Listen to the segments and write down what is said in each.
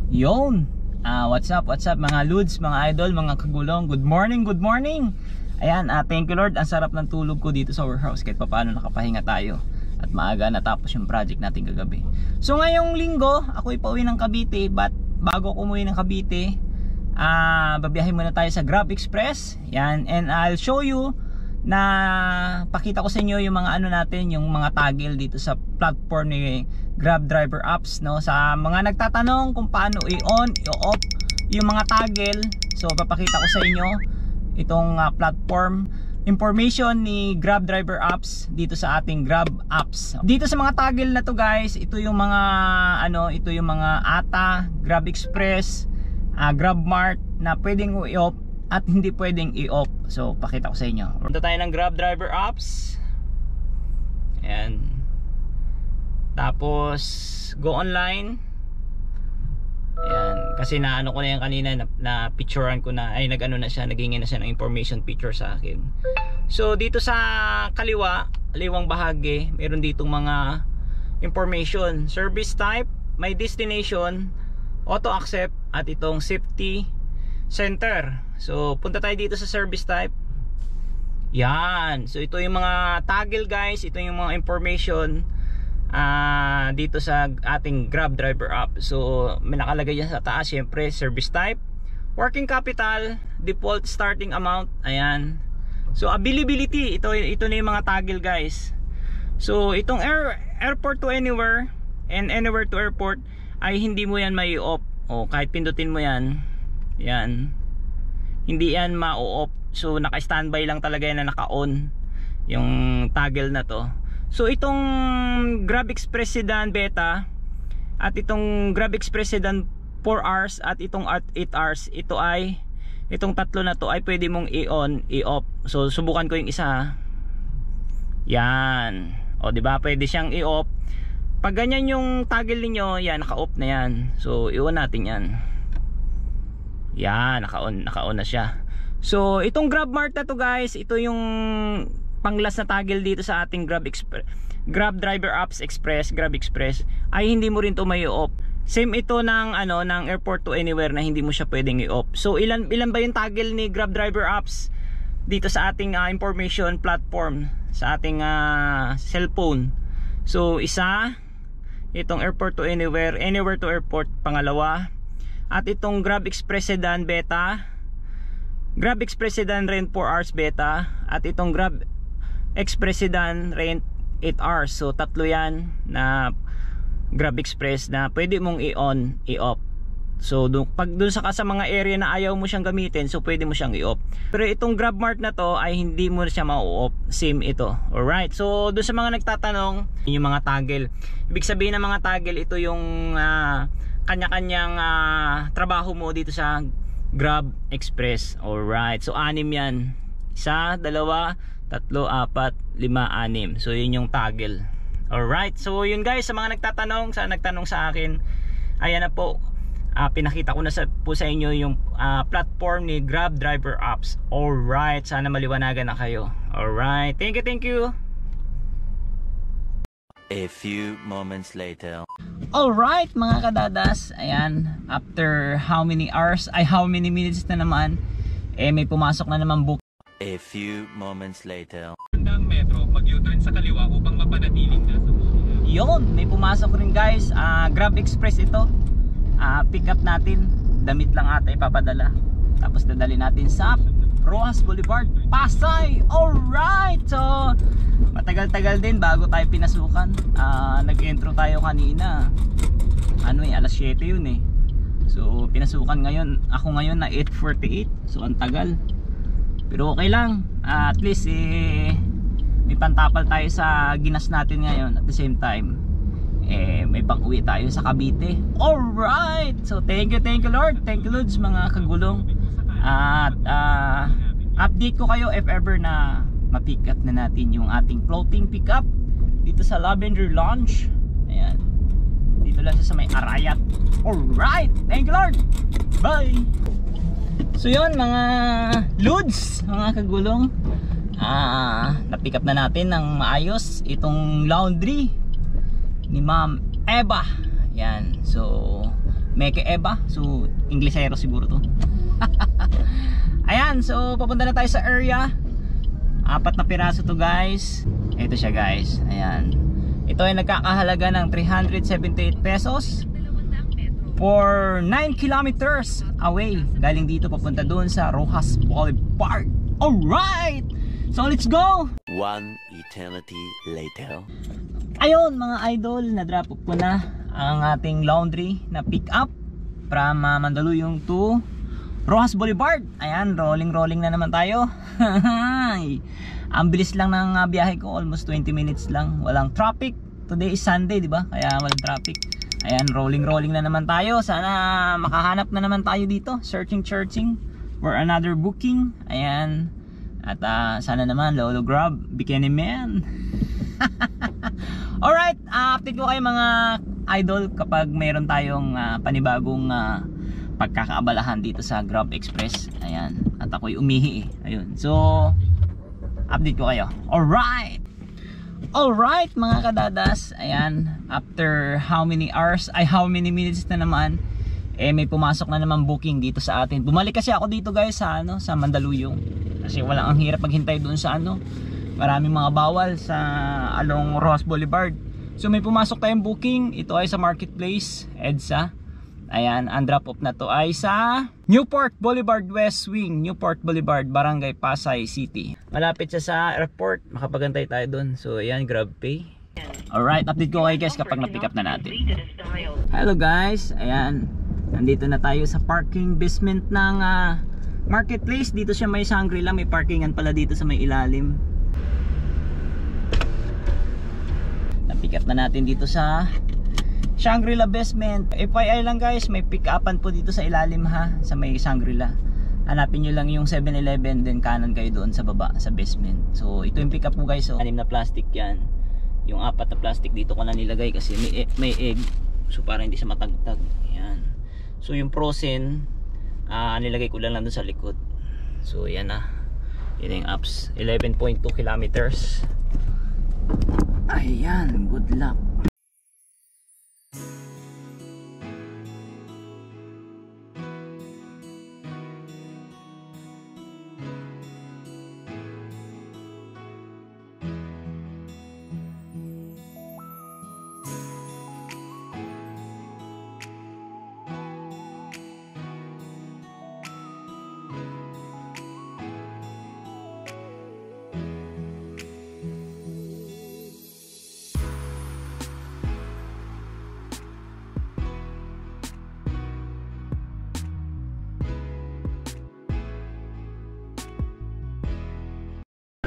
Yon. What's up mga Lods, mga idol, mga kagulong. Good morning, good morning. Ayan, thank you Lord. Ang sarap ng tulog ko dito sa warehouse kahit papaano nakapahinga tayo. At maaga natapos yung project natin kagabi. So ngayong linggo, ako ipauwi ng Cavite. But bago ko umuwi ng Cavite, babiyahin muna tayo sa Grab Express. Yan, and I'll show you na pakita ko sa inyo yung mga ano natin, yung mga toggle dito sa platform ni Grab Driver Apps, no? Sa mga nagtatanong kung paano i-on, i-off yung mga toggle, so papakita ko sa inyo itong platform information ni Grab Driver Apps dito sa ating Grab Apps. Dito sa mga toggle na to guys, ito yung mga ano, ito yung mga ATA, Grab Express, Grab Mart na pwedeng i-off at hindi pwedeng i-off. So pakita ko sa inyo. Punta tayo ng Grab Driver Apps. Ayan. Tapos go online. Ayan. Kasi naano ko na yan kanina, na picturean ko na, ay nag-ano na siya, nagingin na siya ng information picture sa akin. So dito sa kaliwang bahagi, meron ditong mga information, service type, my destination, auto accept, at itong safety center. So punta tayo dito sa service type. Yan. So ito yung mga toggle guys, ito yung mga information dito sa ating Grab Driver app. So may nakalagay yan sa taas, syempre service type, working capital, default starting amount. Ayan. So availability, ito na yung mga toggle guys. So itong airport to anywhere and anywhere to airport ay hindi mo yan may off. O kahit pindutin mo yan, yan, hindi yan ma-off. So naka-standby lang talaga yan na naka-on yung toggle na to. So itong Grab Express Sedan Beta at itong Grab Express Sedan 4 hours at itong 8 hours, itong tatlo na to ay pwede mong i-on, i-off. So subukan ko yung isa. Yan. O di ba? Pwede siyang i-off. Pag ganyan yung toggle niyo, yan, naka-off na yan. So i-on natin yan. Yan, naka-on na siya. So itong Grab Mart na to guys, ito yung panglas na toggle dito sa ating Grab Driver Apps Express, Grab Express, ay hindi mo rin to may i-off. Same ito ng ano, ng airport to anywhere na hindi mo siya pwedeng i-off. So ilan ba yung toggle ni Grab Driver Apps dito sa ating information platform sa ating cellphone? So isa, itong airport to anywhere, anywhere to airport, pangalawa. At itong Grab Express Sedan Beta, Grab Express Sedan Rent 4 hours Beta, at itong Grab Express Sedan Rent 8 hours. So tatlo yan na Grab Express na pwede mong i-on, i-off. So pag dun sa mga area na ayaw mo siyang gamitin, so pwede mo siyang i-off. Pero itong Grab Mart na to ay hindi mo siya ma-off. Same ito. Alright, so dun sa mga nagtatanong, yung mga toggle, ibig sabihin ng mga toggle, ito yung kanya-kanyang trabaho mo dito sa Grab Express. Alright, so 6 yan. 1, 2, 3, 4, 5, 6. So yun yung toggle. Alright, so yun guys, sa mga nagtatanong, sa akin, ayan na po, pinakita ko na po sa inyo yung platform ni Grab Driver Apps. Alright, sana maliwanagan na kayo. Alright, thank you. A few moments later. Alright mga kadadas, ayan, after how many hours, how many minutes na naman, may pumasok na naman book. A few moments later. Ng metro, mag-U-turn sa kaliwa upang mapanatiling nasa buhay. Yon, may pumasok rin guys, Grab Express ito. Pick up natin, damit lang ata ipapadala. Tapos dadali natin sa Rojas Boulevard, Pasay. Alright, so matagal-tagal din bago tayo pinasukan. Nag-intro tayo kanina, alas 7 yun eh. So pinasukan ngayon, ako ngayon na 8:48. So ang tagal, pero okay lang. At least may pantapal tayo sa ginas natin ngayon. At the same time, may pang-uwi tayo sa Cavite. Alright, so thank you Lord. Thank you Lods, mga kagulong. At update ko kayo if ever na ma-pick up na natin yung ating floating pickup dito sa Lavender Lounge. Ayan, dito lang sa may Arayat. Alright, thank you Lord. Bye. So yun mga Lods, mga kagulong, na-pick up na natin ng maayos itong laundry ni Ma'am Eva. Yan, so Meke Eba. So Inglesero siguro to. Ayan, so papunta na tayo sa area. 4 na piraso to guys. Ito siya guys. Ayan. Ito ay nagkakahalaga ng 378 pesos for 9 kilometers away. Galing dito papunta doon sa Rojas Boulevard. Alright! So let's go! One eternity later. Ayun mga idol, na-drop off ko na ang ating laundry na pick up from Mandaluyong to Rojas Boulevard. Ayan, rolling na naman tayo. Ang bilis lang ng biyahe ko, almost 20 minutes lang. Walang traffic. Today is Sunday, di ba? Kaya walang traffic. Ayan, rolling na naman tayo. Sana makahanap na naman tayo dito. Searching for another booking. Ayan. At sana naman Lolo Grab, Bikini Man. Alright, update ko kayo mga idol kapag mayroon tayong panibagong pagkakaabalahan dito sa Grab Express. Ayan, at ako'y umihi Ayun, so update ko kayo. Alright mga kadadas. Ayan, after how many minutes na naman, may pumasok na naman booking dito sa atin. Bumalik kasi ako dito guys sa Mandaluyong. Kasi ang hirap maghintay doon sa maraming mga bawal sa along Rojas Boulevard. So may pumasok tayong booking. Ito ay sa Marketplace EDSA. Ayan, ang drop off na to ay sa Newport Boulevard West Wing, Newport Boulevard, Barangay Pasay City. Malapit siya sa airport, makapagantay tayo doon. So ayan, GrabPay. Alright, update ko kayo guys kapag na-pick up na natin. Hello guys, ayan, nandito na tayo sa parking basement ng Marketplace. Dito siya may Shangri-La, may parkingan pala dito sa may ilalim. Na-pick up na natin dito sa Shangri-La basement. FYI lang guys, may pick upan po dito sa ilalim sa may Shangri-La. Hanapin nyo lang yung 7-Eleven, then kanan kayo doon sa baba sa basement. So ito yung pick up po guys. So 6 na plastic yan. Yung 4 na plastic dito ko na nilagay kasi may egg. So para hindi siya matagtag. Ayan. So yung frozen, nilagay ko lang doon sa likod. So yan na. Yan yung apps. 11.2 kilometers. Ayan, good luck.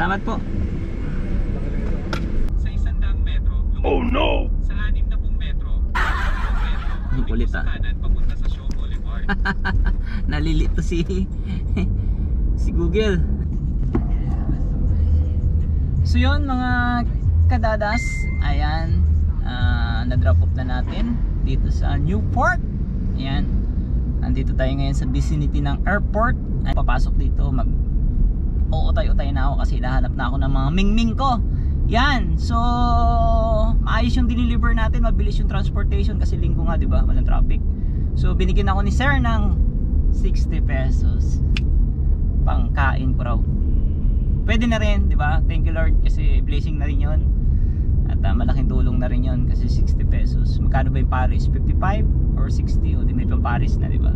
Salamat po. Sa 100 metro, Oh no! sa 60 metro, Ang kulit sa kanan papunta sa Shaw Boulevard. Nalilito si Google. So yun mga kadadas, ayan, na-drop off na natin dito sa Newport. Ayan, nandito tayo ngayon sa vicinity ng airport. Ay, papasok dito, utay-utay na ako kasi lahanap na ako ng mga mingming ko. Yan, so maayos yung deliver natin, mabilis yung transportation kasi linggo nga, 'di ba? Walang traffic. So binigyan ako ni sir ng 60 pesos. Pangkain ko raw. Pwede na rin, 'di ba? Thank you Lord kasi blessing na rin 'yon. At malaking tulong na rin 'yon kasi 60 pesos. Magkano ba yung Paris? 55 or 60? O di may pang Paris na, 'di ba?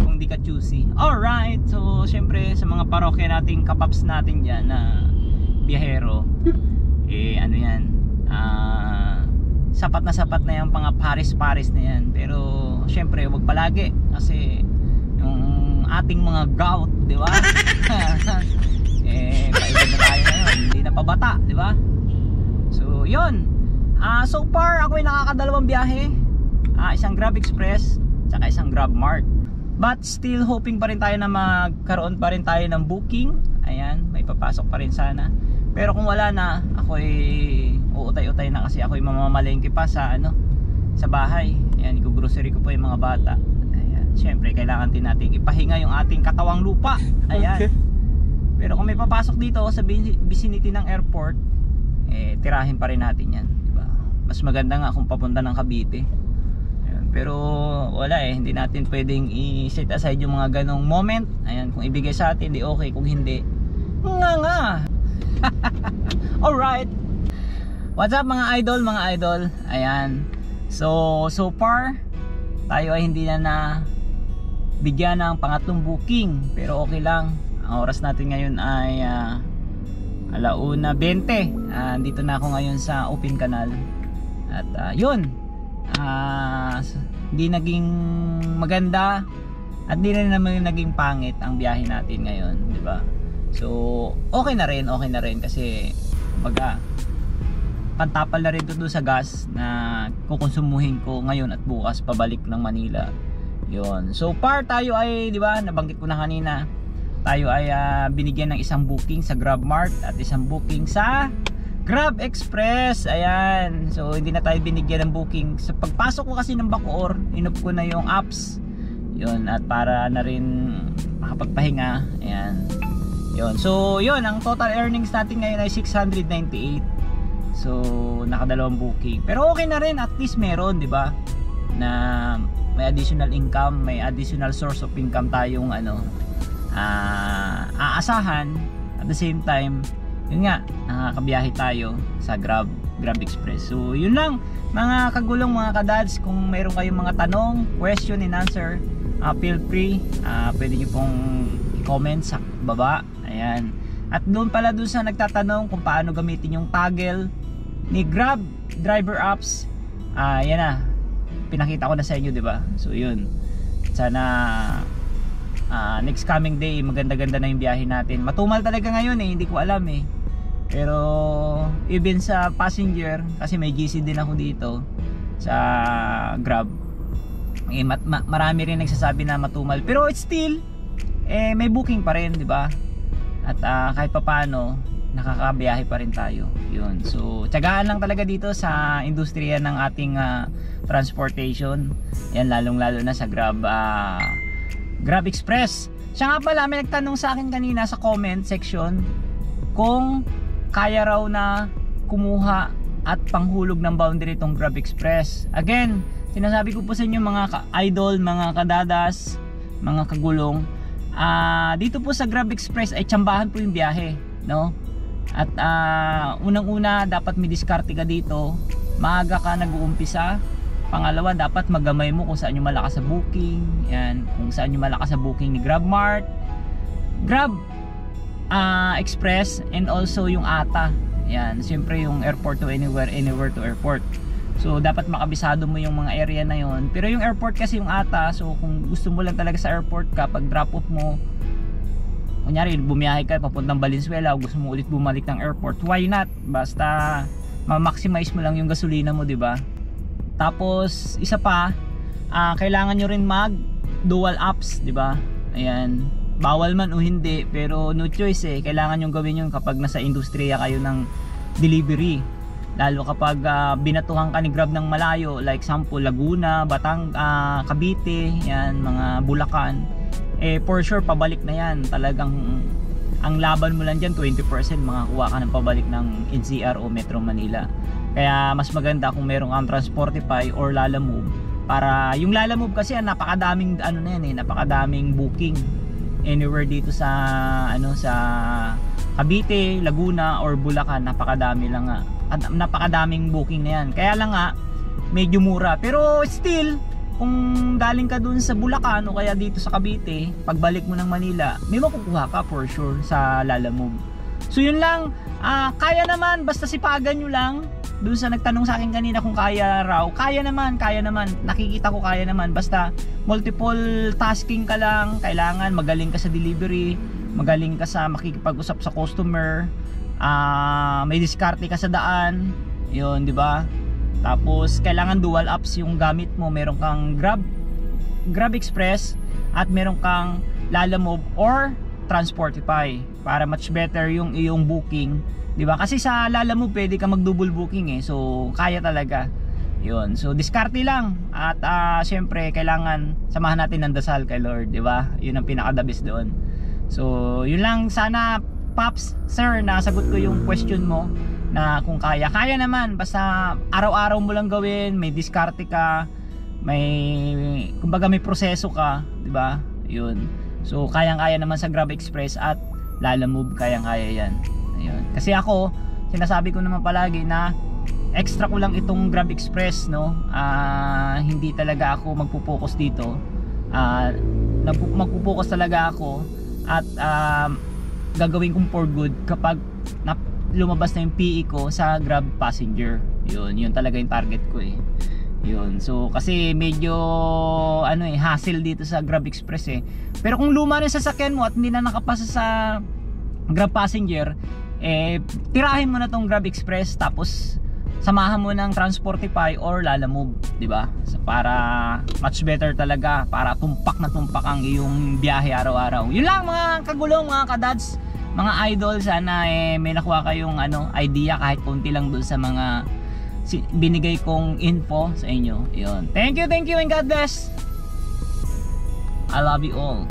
Kung di ka choosy. Alright, so syempre sa mga parokya nating kapaps natin dyan na biyahero, ano yan, sapat na yung mga Paris na yan. Pero syempre wag palagi kasi yung ating mga gout, di ba? Paiba na tayo ngayon, hindi na pabata, di ba? So yun, so far ako'y nakakadalawang biyahe, isang Grab Express tsaka isang Grab Mart. But still hoping pa rin tayo na magkaroon pa rin tayo ng booking. Ayan, may papasok pa rin sana. Pero kung wala na, ako'y uutay-utay na kasi ako'y mamamalengke pa sa sa bahay. Ayan, i-grocery ko pa yung mga bata. Ayan, syempre kailangan din natin ipahinga yung ating katawang lupa. Ayan. Pero kung may papasok dito sa vicinity ng airport, tirahin pa rin natin yan, diba? Mas maganda nga kung papunta ng Cavite. Ayan, pero wala hindi natin pwedeng i-set aside yung mga ganong moment. Ayan, kung ibigay sa atin di okay, kung hindi nga alright, what's up mga idol, ayan, so far tayo ay hindi na bigyan ng pangatlong booking, pero okay lang. Ang oras natin ngayon ay 1:20. Dito na ako ngayon sa open canal. At yun, hindi naging maganda at hindi rin naman naging pangit ang biyahe natin ngayon, di ba? So okay na rin kasi baga pantapal na rin ito doon sa gas na kukonsumuhin ko ngayon at bukas pabalik ng Manila. Yun. So far tayo ay, di ba, nabanggit ko na kanina, tayo ay binigyan ng isang booking sa GrabMart at isang booking sa Grab Express. Ayan. So hindi na tayo binigyan ng booking. Sa pagpasok ko kasi ng Bacoor, inop ko na yung apps. Yun, at para na rin makapagpahinga. Ayan. Yun. So yun, ang total earnings natin ngayon ay 698. So nakadalawang booking. Pero okay na rin, at least meron, di ba? Na may additional income, may additional source of income tayong aasahan. At the same time, yun nga, nakakabiyahe tayo sa Grab Express. So yun lang mga kagulong, mga kadads. Kung mayroon kayong mga tanong, question and answer, feel free, pwede nyo pong i-comment sa baba. Ayan. At doon pala, doon sa nagtatanong kung paano gamitin yung toggle ni Grab Driver Apps, yan na, pinakita ko na sa inyo, di ba? So yun, sana next coming day maganda-ganda na yung biyahe natin. Matumal talaga ngayon hindi ko alam pero even sa passenger, kasi may GC din ako dito sa Grab, marami rin nagsasabi na matumal, pero it's still may booking pa rin, di ba? At kahit papaano nakakabiyahe pa rin tayo. Yun. So tiyagaan lang talaga dito sa industriya ng ating transportation. Yan, lalong-lalo na sa Grab Express. Siya nga pala, may nagtanong sa akin kanina sa comment section kung kaya raw na kumuha at panghulog ng boundary itong Grab Express. Again, sinasabi ko po sa inyo mga idol, mga kadadas, mga kagulong, dito po sa Grab Express ay tsambahan po yung biyahe, no? At unang-una, dapat may diskarte ka dito. Maaga ka nag-uumpisa. Pangalawa, dapat magamay mo kung saan yung malakas sa booking. Yan, kung saan yung malakas sa booking ni GrabMart, Grab Express, and also yung ATA. Yan, siyempre yung airport to anywhere, anywhere to airport. So dapat makabisado mo yung mga area na yon. Pero yung airport kasi yung ATA, so kung gusto mo lang talaga sa airport ka, pag drop off mo, kunyari bumiyahe ka papuntang Valenzuela o gusto mo ulit bumalik ng airport, why not? Basta ma-maximize mo lang yung gasolina mo, di ba? Tapos isa pa, kailangan nyo rin mag dual apps, di ba? Ayan, bawal man o hindi, pero no choice kailangan nyo gawin yun kapag nasa industriya kayo ng delivery. Lalo kapag binatuhan ka ni Grab ng malayo, like sample Laguna, Cavite, yan, mga Bulacan, for sure pabalik na yan. Talagang ang laban mo lang dyan 20%, makakuha ka ng pabalik ng NCR o Metro Manila. Kaya mas maganda kung meron kang Transportify or Lalamove, para yung Lalamove kasi napakadaming napakadaming booking anywhere dito sa sa Cavite, Laguna or Bulacan. Napakadaming booking na yan. Kaya lang nga medyo mura, pero still kung galing ka dun sa Bulacan o kaya dito sa Cavite, pagbalik mo ng Manila, may makukuha ka for sure sa Lalamove. So yun lang, kaya naman, basta sipagan nyo lang. Dun sa nagtanong sa akin kanina kung kaya raw, kaya naman, nakikita ko kaya naman. Basta multiple tasking ka lang, kailangan magaling ka sa delivery, magaling ka sa makikipag-usap sa customer, may diskarte ka sa daan, yun, di ba? Tapos kailangan dual apps yung gamit mo. Meron kang Grab Express at meron kang Lalamove or Transportify para much better yung iyong booking, di ba? Kasi sa Lalamove pwede ka mag-double booking so kaya talaga. Yun. So diskarte lang at syempre kailangan samahan natin ng dasal kay Lord, di ba? Yun ang pinaka-the best doon. So yun lang, sana Pops, sir, nasagot ko yung question mo na kung kaya naman, basta araw-araw mo lang gawin, may diskarte ka, kumbaga may proseso ka, 'di ba? 'Yun. So kayang-kaya naman sa Grab Express at Lalamove, kayang-kaya 'yan. Ayun. Kasi ako, sinasabi ko naman palagi na extra ko lang itong Grab Express, no. Hindi talaga ako magpo-focus dito. Magpo-focus talaga ako at gagawin kong for good kapag lumabas na yung PE ko sa Grab Passenger. Yun talaga yung target ko eh. Yun. So kasi medyo hassle dito sa Grab Express eh. Pero kung luma na yung sasakyan mo at hindi na nakapasa sa Grab Passenger, tirahin mo na tong Grab Express tapos samahan mo ng Transportify or Lalamove, 'di ba? So, para much better talaga, para tumpak na tumpak ang iyong biyahe araw-araw. Yun lang mga kagulong, mga kadads, mga idol, sana may nakuha kayong idea kahit konti lang doon sa mga binigay kong info sa inyo. Yun. Thank you and God bless. I love you all.